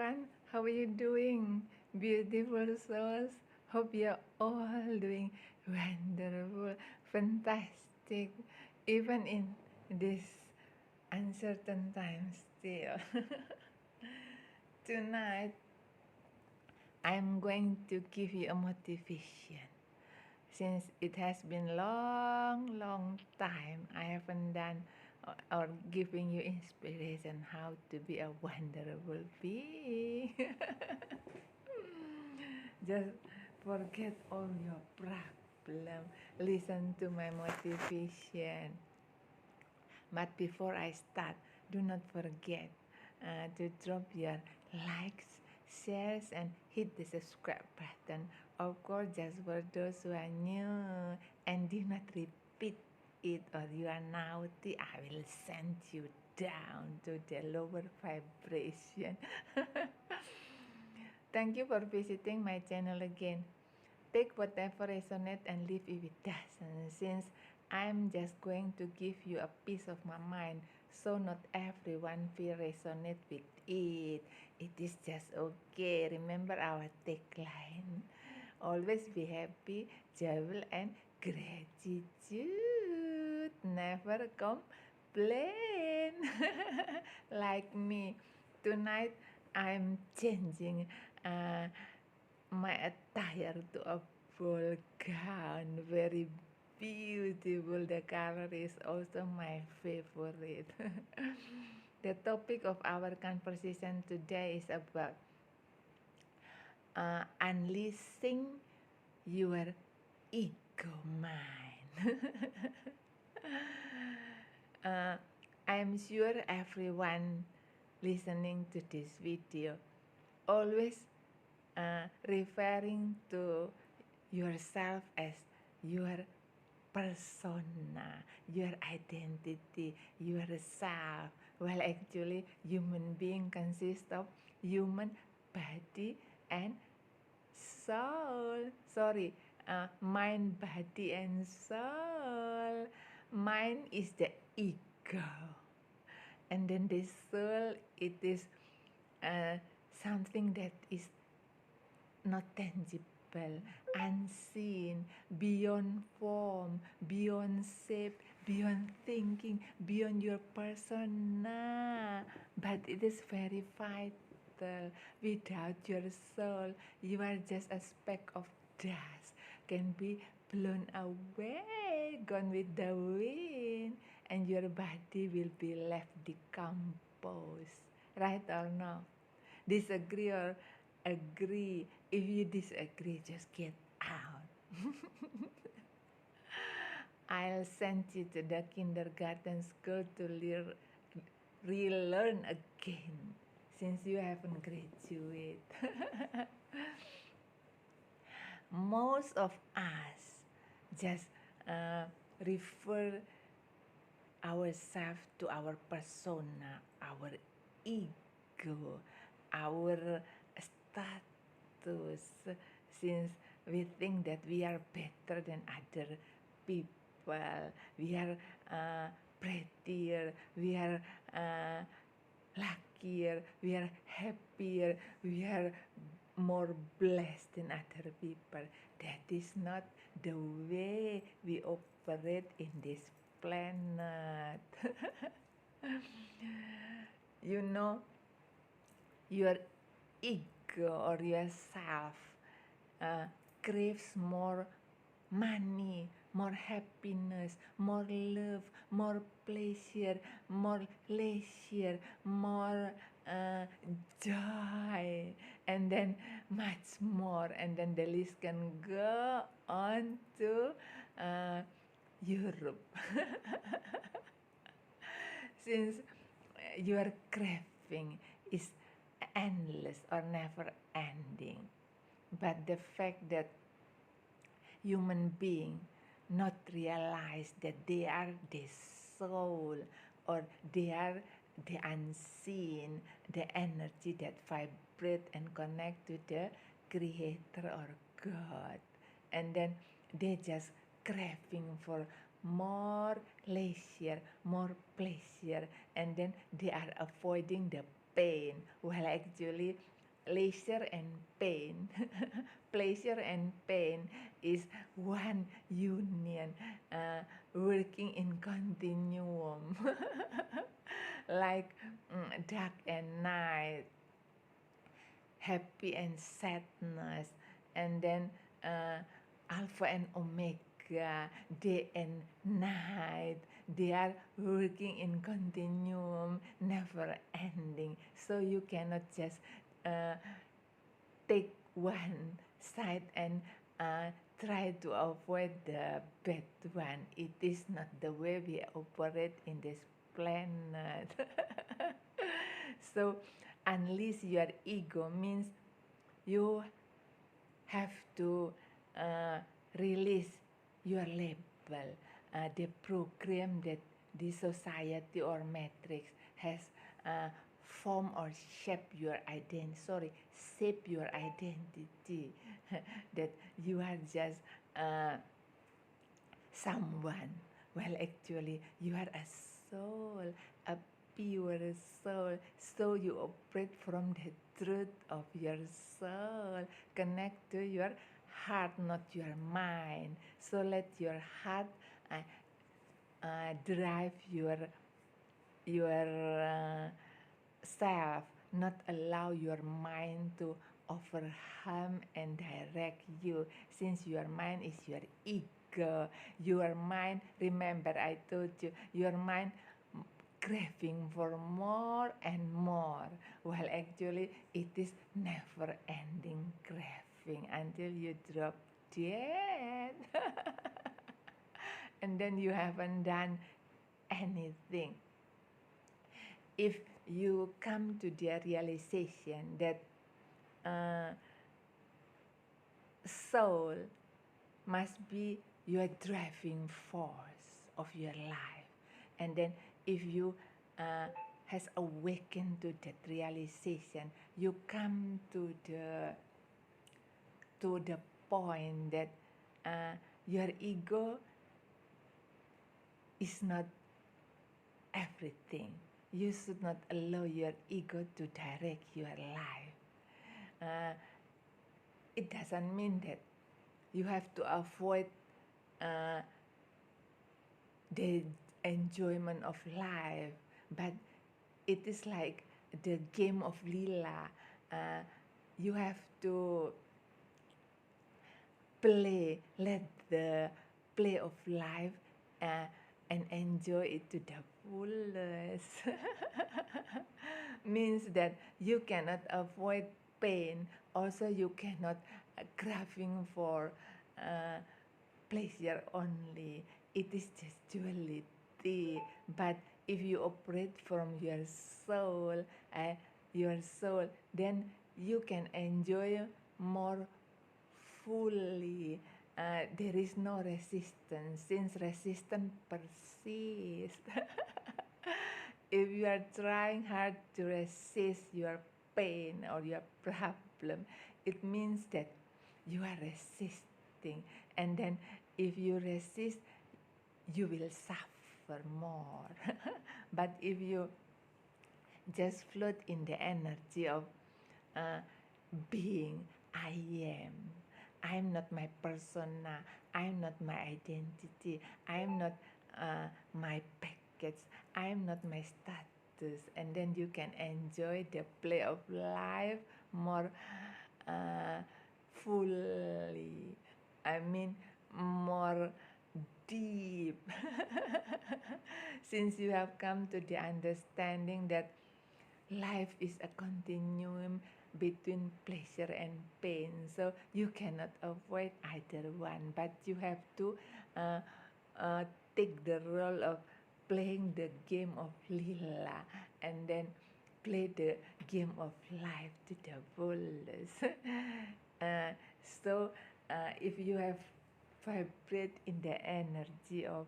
everyone. How are you doing? Beautiful souls. Hope you're all doing wonderful, fantastic, even in this uncertain times still. Tonight, I'm going to give you a motivation. Since it has been long time I haven't done or giving you inspiration how to be a wonderful being. Just forget all your problem. Listen to my motivation. But before I start, do not forget to drop your likes, shares, and hit the subscribe button. Of course, just for those who are new and do not repeat it or you are naughty, I will send you down to the lower vibration. Thank you for visiting my channel again. Take whatever resonates and leave if it doesn't, since I'm just going to give you a piece of my mind, so not everyone will resonate with it. It is just okay. Remember our tagline. Always be happy, joyful, and gratitude. Never complain. Like me. Tonight, I'm changing my attire to a full gown, very beautiful. The color is also my favorite. The topic of our conversation today is about unleashing your ego mind. uh, I'm sure everyone listening to this video always referring to yourself as your persona, your identity, yourself. Well, actually, human being consists of human body and soul. Sorry, mind, body, and soul. Mind is the ego, and then the soul, it is something that is not tangible, unseen, beyond form, beyond shape, beyond thinking, beyond your persona. But it is very vital. Without your soul, you are just a speck of dust, can be blown away, gone with the wind, and your body will be left decomposed. Right or no? Disagree or agree? If you disagree, just get out. I'll send you to the kindergarten school to relearn again, since you haven't graduated. Most of us just refer ourselves to our persona, our ego, our status, since we think that we are better than other people, we are prettier, we are luckier, we are happier, we are more blessed than other people. That is not the way we operate in this planet. You know, your ego or yourself craves more money, more happiness, more love, more pleasure, more leisure, more joy, and then much more. And then the list can go on to Europe. Since your craving is endless or never ending, but the fact that human being not realize that they are the soul, or they are the unseen, the energy that vibrate and connect to the creator or God, and then they just craving for more leisure, more pleasure, and then they are avoiding the pain. Well, actually, pleasure and pain, pleasure and pain is one union, working in continuum, like dark and night, happy and sadness, and then uh, alpha and omega, day and night. They are working in continuum, never ending. So you cannot just uh, take one side and try to avoid the bad one. It is not the way we operate in this planet. So, unleash your ego means you have to uh, release your label, the program that the society or matrix has uh, formed or shaped your identity. Sorry, shape your identity. That you are just someone. Well, actually, you are a soul, a pure soul. So you operate from the truth of your soul. Connect to your heart, not your mind. So let your heart drive your self, not allow your mind to overwhelm and direct you, since your mind is your ego. Your mind, remember I told you, your mind craving for more and more. Well, actually, it is never ending craving until you drop dead. And then you haven't done anything. If you come to the realization that uh, soul must be your driving force of your life, and then if you has awakened to that realization, you come to the point that your ego is not everything. You should not allow your ego to direct your life. It doesn't mean that you have to avoid uh, the enjoyment of life, but it is like the game of lila. You have to play, let the play of life and enjoy it to the fullest. Means that you cannot avoid pain. Also, you cannot craving for uh, pleasure only. It is just duality. But if you operate from uh, your soul, then you can enjoy more fully. There is no resistance, since resistance persists. If you are trying hard to resist your pain or your problem, it means that you are resisting. And then if you resist, you will suffer more. But if you just float in the energy of uh, being, I am. I'm not my persona. I'm not my identity. I'm not my package. I'm not my status. And then you can enjoy the play of life more uh, fully. I mean, more deep. Since you have come to the understanding that life is a continuum between pleasure and pain, so you cannot avoid either one, but you have to uh, take the role of playing the game of lila, and then play the game of life to the fullest. uh, so if you have vibrate in the energy of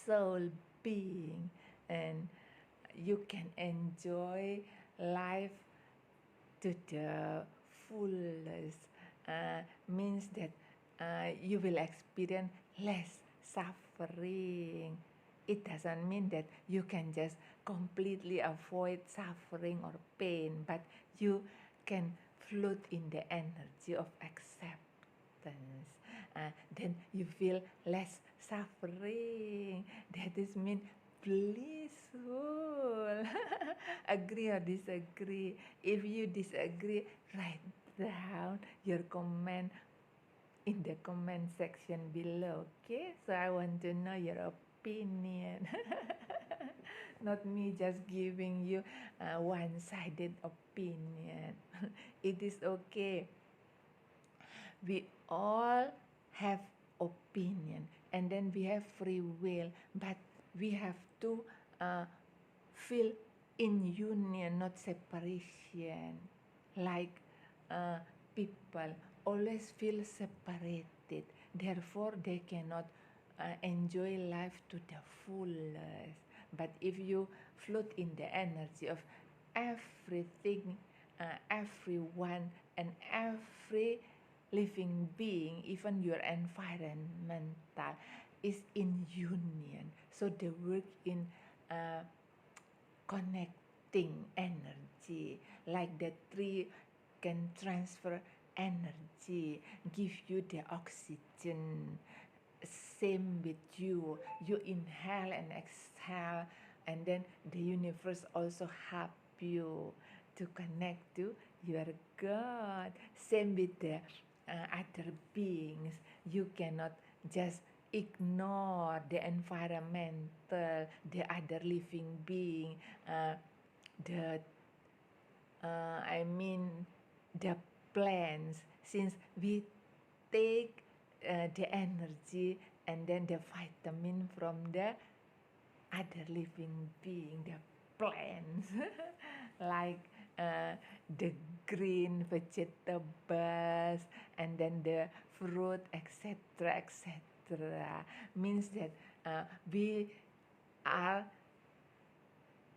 soul being, and you can enjoy life to the fullest, means that you will experience less suffering, it doesn't mean that you can just completely avoid suffering or pain, but you can float in the energy of acceptance. Then you feel less suffering. That is mean blissful. Agree or disagree? If you disagree, write down your comment in the comment section below. Okay, so I want to know your opinion. Not me just giving you a one-sided opinion. It is okay. We all have opinion, and then we have free will, but we have to feel in union, not separation. Like people always feel separated, therefore they cannot enjoy life to the fullest. But if you float in the energy of everything, everyone, and every living being, even your environmental, is in union. So they work in connecting energy, like the tree can transfer energy, give you the oxygen. Same with you. You inhale and exhale, and then the universe also help you to connect to your God. Same with the other beings. You cannot just ignore the environmental, the other living being, the I mean the plants, since we take the energy and then the vitamin from the other living being, the plants, like the green vegetables and then the fruit, etc., etc. Means that we are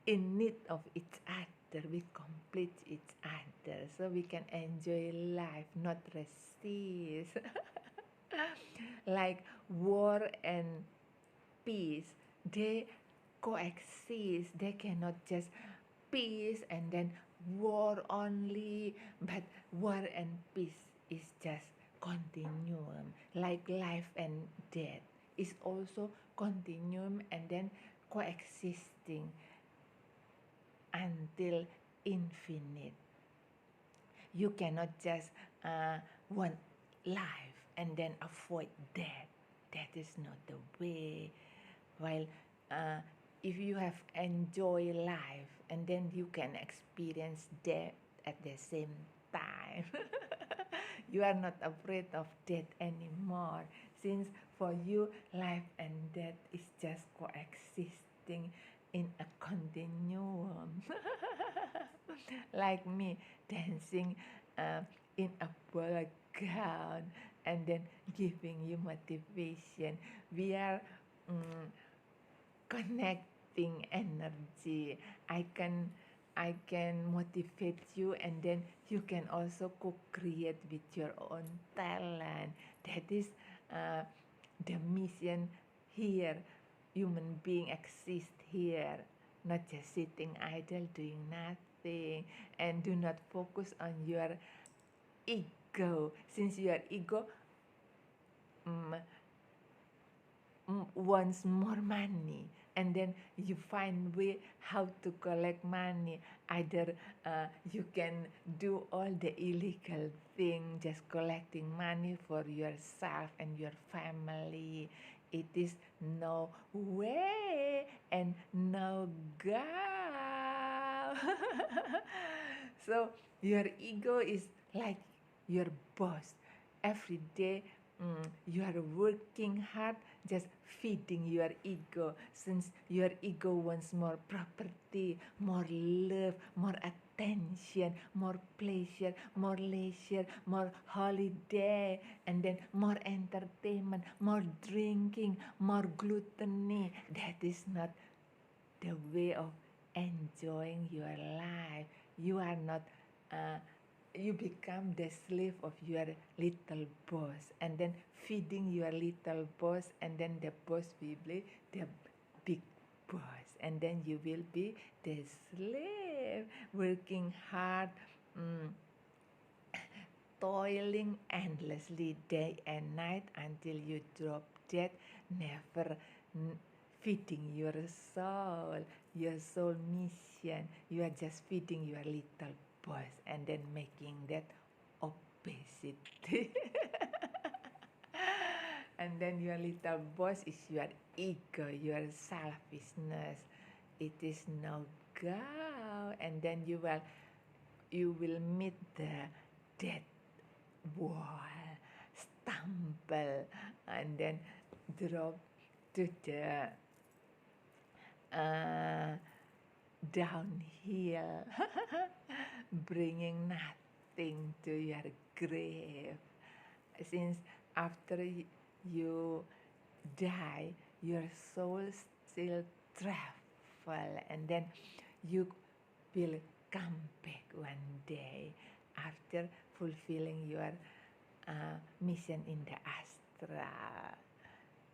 in need of each other. We complete each other, so we can enjoy life, not resist. Like war and peace, they coexist. They cannot just peace and then war only, but war and peace is just continuum. Like life and death is also continuum and then coexisting until infinite. You cannot just want life and then avoid death. That is not the way. While if you have enjoyed life and then you can experience death at the same time, you are not afraid of death anymore, since for you life and death is just coexisting in a continuum. Like me dancing in a ball gown and then giving you motivation. We are connecting energy. I can motivate you, and then you can also co-create with your own talent. That is the mission here. Human being exist here, not just sitting idle doing nothing. And do not focus on your ego, since your ego wants more money, and then you find way how to collect money. Either you can do all the illegal thing, just collecting money for yourself and your family. It is no way and no go. So your ego is like your boss. Every day you are working hard, just feeding your ego, since your ego wants more property, more love, more attention, more pleasure, more leisure, more holiday, and then more entertainment, more drinking, more gluttony. That is not the way of enjoying your life. You are not you become the slave of your little boss, and then feeding your little boss, and then the boss will be the big boss, and then you will be the slave, working hard, mm, toiling endlessly day and night until you drop dead, never feeding your soul mission. You are just feeding your little boss and then making that obesity. And then your little boss is your ego, your selfishness. It is no go. And then you will meet the dead wall, stumble, and then drop to the uh, downhill, bringing nothing to your grave. Since after you die, your soul still travel, and then you will come back one day after fulfilling your mission in the astral.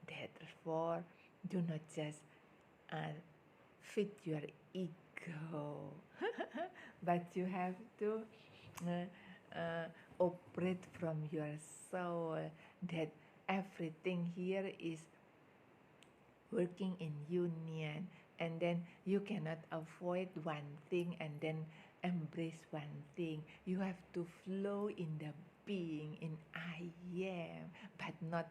Therefore, do not just feed your ego, but you have to operate from your soul, that everything here is working in union, and then you cannot avoid one thing and then embrace one thing. You have to flow in the being, in I am, but not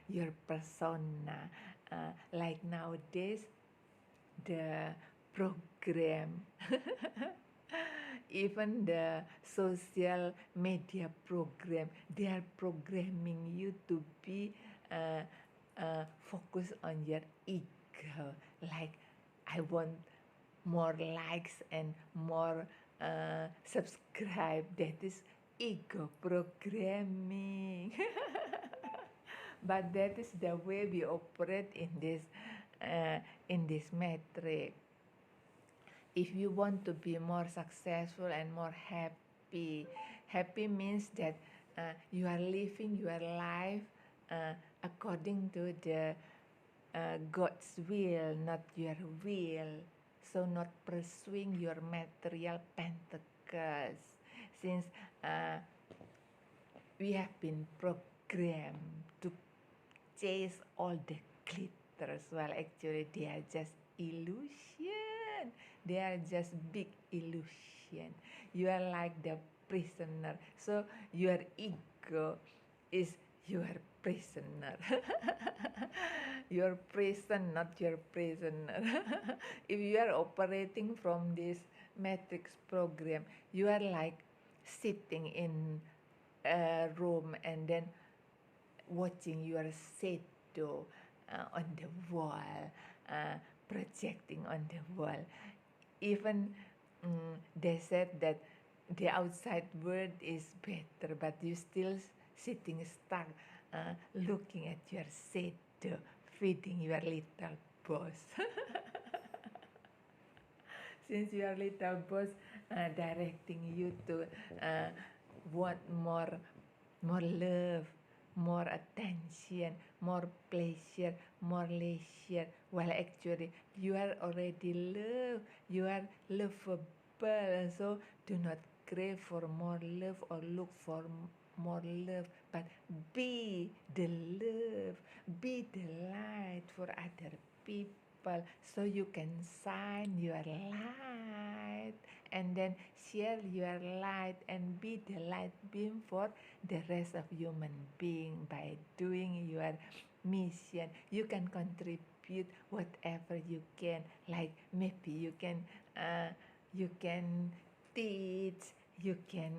your persona. Like nowadays, the program, even the social media program, they are programming you to be focus on your ego. Like, I want more likes and more subscribe. That is ego programming. But that is the way we operate in this metric. If you want to be more successful and more happy, happy means that you are living your life according to the God's will, not your will. So not pursuing your material pentacles, since we have been programmed to chase all the glitters. Well, actually, they are just illusion. They are just big illusion. You are like the prisoner. So your ego is your prisoner. Your prison, not your prisoner. If you are operating from this matrix program, you are like sitting in a room and then watching your shadow on the wall, projecting on the wall. Even they said that the outside world is better, but you still sitting stuck, looking at your shadow, feeding your little boss. Since your little boss directing you to want more love, more attention, more pleasure, more leisure. Well, actually, you are already love. You are lovable. So do not crave for more love or look for more love, but be the love, be the light for other people, so you can shine your light and then share your light and be the light beam for the rest of human being. By doing your mission, you can contribute whatever you can. Like maybe you can teach, you can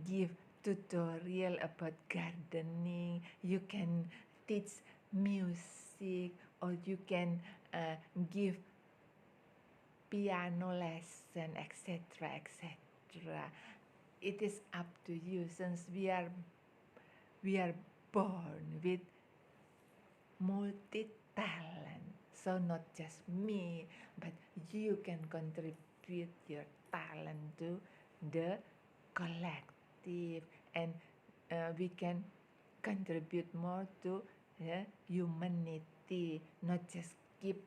give tutorial about gardening, you can teach music, or you can give piano lesson, etc., etc. It is up to you, since we are born with multi talent. So not just me, but you can contribute your talent to the collective, and we can contribute more to the humanity, not just keep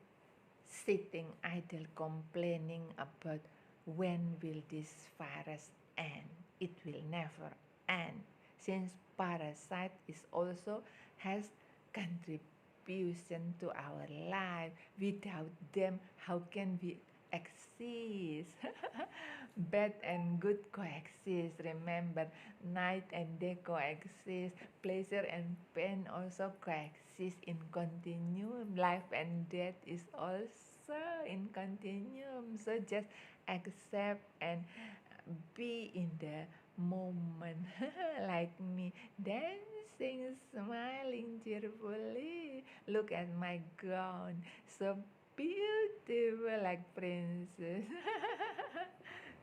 sitting idle complaining about when will this virus end. It will never end. Since parasite is also has contribution to our life. Without them, how can we exist? Bad and good coexist. Remember, night and day coexist. Pleasure and pain also coexist in continuum. Life and death is also in continuum. So just accept and be in the moment like me, dancing, smiling cheerfully. Look at my gown, so beautiful like princess.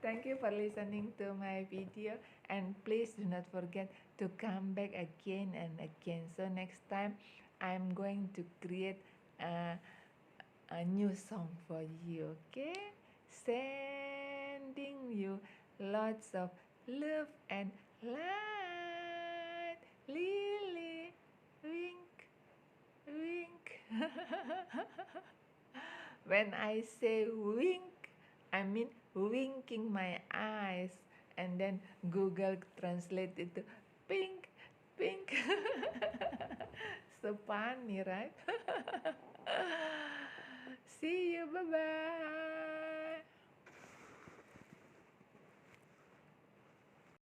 Thank you for listening to my video, and please do not forget to come back again and again. So next time I'm going to create a new song for you, okay? Sending you lots of love and light. Lily, wink, wink. When I say wink, I mean winking my eyes, and then Google translate it to pink, pink. So funny, right?